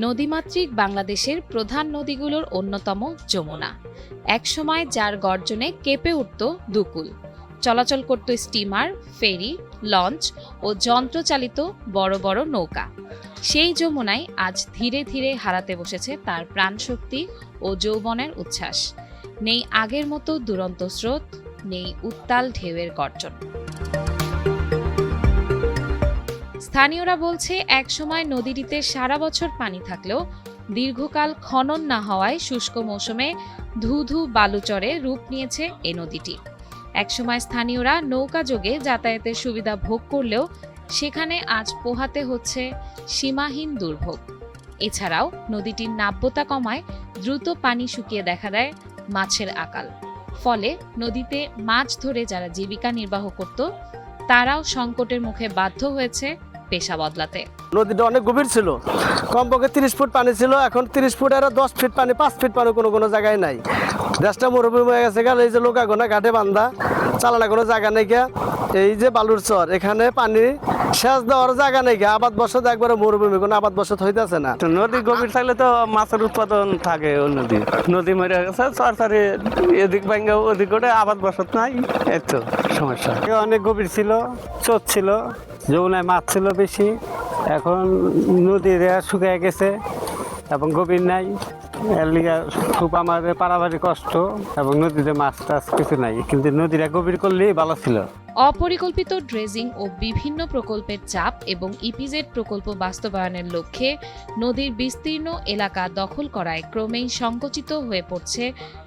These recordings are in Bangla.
নদীমাতৃক বাংলাদেশের প্রধান নদীগুলোর অন্যতম যমুনা। একসময় যার গর্জনে কেঁপে উঠত দুকুল। চলাচল করত স্টিমার, ফেরি, লঞ্চ ও যন্ত্রচালিত বড় বড় নৌকা। সেই যমুনাই আজ ধীরে ধীরে হারাতে বসেছে তার প্রাণশক্তি ও যৌবনের উচ্ছ্বাস। নেই আগের মতো দুরন্ত স্রোত, নেই উত্তাল ঢেউয়ের গর্জন। স্থানীয়রা বলছে, একসময় নদীটিতে সারা বছর পানি থাকলেও দীর্ঘকাল খনন না হওয়ায় শুষ্ক মৌসুমে ধু বালুচরে রূপ নিয়েছে এ নদীটি। একসময় স্থানীয়রা নৌকা যোগে যাতায়াতের সুবিধা ভোগ করলেও সেখানে আজ পোহাতে হচ্ছে সীমাহীন দুর্ভোগ। এছাড়াও নদীটির নাব্যতা কমায় দ্রুত পানি শুকিয়ে দেখা দেয় মাছের আকাল। ফলে নদীতে মাছ ধরে যারা জীবিকা নির্বাহ করত তারাও সংকটের মুখে বাধ্য হয়েছে পেশা বদলাতে। নদীটা অনেক গভীর ছিল, কমপক্ষে 30 ফুট পানি ছিল। এখন 30 ফুট আর 10 ফিট পানি, 5 ফিট পানি কোনো জায়গায় নাই। দেশটা মরুভূমি হয়ে গেছে। এই যে লোকাগোনা ঘাটে বান্ধা, চালানা কোনো জায়গা নেই গিয়া। এই যে বালুর চর, এখানে পানি সেচ দেওয়ার জায়গা নেই গিয়া। আবাদ বসত একবারে মরুভূমি, কোনো আবাদ বসত হইতেছে না। নদী গভীর থাকলে তো মাছের উৎপাদন থাকে। ওই নদী মরে গেছে, সরকারি এদিক ভাঙ্গা ওদিক করে আবাদ বসত নাই, এই তো সমস্যা। অনেক গভীর ছিল, চোট ছিল, যমুনায় মাছ ছিল বেশি। এখন নদীর শুকিয়ে গেছে এবং গভীর নাই। এর লিগে খুব আমাদের পারাবারি কষ্ট, এবং নদীতে মাছ টাছ কিছু নাই, কিন্তু নদীটা গভীর করলেই ভালো ছিল। অপরিকল্পিত ড্রেজিং ও বিভিন্ন প্রকল্পের চাপ এবং ইপিজেড প্রকল্প বাস্তবায়নের লক্ষ্যে নদীর বিস্তীর্ণ এলাকা দখল করায় ক্রমেই সংকুচিত হয়ে পড়ছে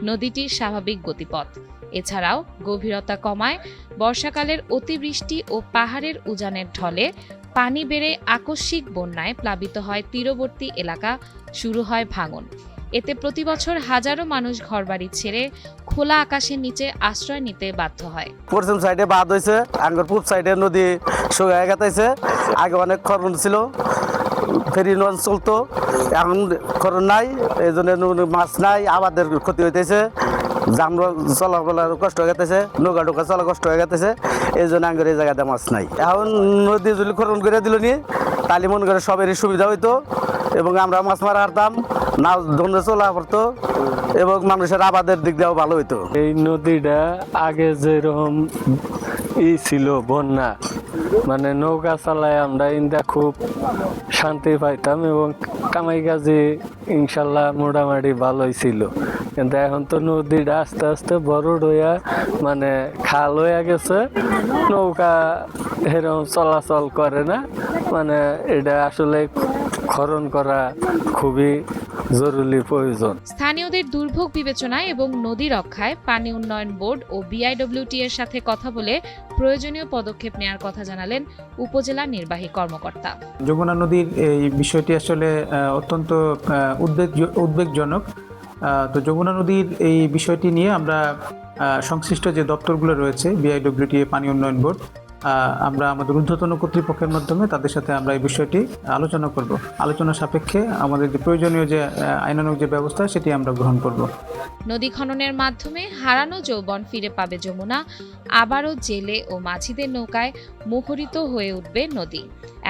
নদীটির স্বাভাবিক গতিপথ। এছাড়াও গভীরতা কমায় বর্ষাকালের অতিবৃষ্টি ও পাহাড়ের উজানের ঢলে পানি বেড়ে আকস্মিক বন্যায় প্লাবিত হয় তীরবর্তী এলাকা, শুরু হয় ভাঙন। এতে প্রতি বছর হাজারো মানুষ ঘরবাড়ি ছেড়ে খোলা আকাশের নিচে আশ্রয় নিতে বাধ্য হয়। পশ্চিম সাইডে বাঁধ হয়েছে, আঙ্গুর পূব সাইডে নদী শুকিয়ে গেছে। আগে অনেক খরণ ছিল, ফেরি লঞ্চ চলতো, এখন খরণ নাই। এই জন্য মাছ নাই, আবাদের ক্ষতি হইতেছে, যানবাহন চলাফেরা কষ্ট হয়ে গেছে, নৌকা টোকা চলা কষ্ট হয়ে গেছে। এই জন্য আঙ্গুর এই জায়গাতে মাছ নাই। এখন নদী যদি খরণ করে দিল নি, তাহলে মনে করে সবেরই সুবিধা হইতো এবং আমরা মাছ মারা হারতাম, নাও ধরে চলা পড়তো এবং মানুষের আবাদের দিক দিয়েও ভালো হইতো। এই নদীটা আগে যেরকম ছিল বন্যা, মানে নৌকা চালায় আমরা ইন্দা খুব শান্তি পাইতাম এবং কামাই কাজে ইনশাল্লাহ মোটামুটি ভালোই ছিল। কিন্তু এখন তো নদীটা আস্তে আস্তে বড় হইয়া মানে খাল হয়ে গেছে, নৌকা এরকম চলাচল করে না। মানে এটা আসলে খনন করা খুবই জরুরি প্রয়োজন। স্থানীয়দের দুর্ভোগ বিবেচনায় এবং নদী রক্ষায় পানি উন্নয়ন বোর্ড ও বিআইডব্লিউটি এর সাথে কথা বলে প্রয়োজনীয় পদক্ষেপ নেওয়ার কথা জানালেন উপজেলা নির্বাহী কর্মকর্তা। যমুনা নদীর এই বিষয়টি আসলে অত্যন্ত উদ্বেগজনক। তো যমুনা নদীর এই বিষয়টি নিয়ে আমরা সংশ্লিষ্ট যে দপ্তরগুলো রয়েছে, বিআইডব্লিউটি, পানি উন্নয়ন বোর্ড, আমরা আমাদের ঊর্ধ্বতন কর্তৃপক্ষের মাধ্যমে তাদের সাথে আমরা এই বিষয়টি আলোচনা করব। আলোচনা সাপেক্ষে আমাদের যে প্রয়োজনীয় যে আইনানুগ যে ব্যবস্থা, সেটি আমরা গ্রহণ করব। নদী খননের মাধ্যমে হারানো যৌবন ফিরে পাবে যমুনা। আবারও জেলে ও মাঝিদের নৌকায় মুখরিত হয়ে উঠবে নদী,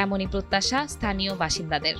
এমনই প্রত্যাশা স্থানীয় বাসিন্দাদের।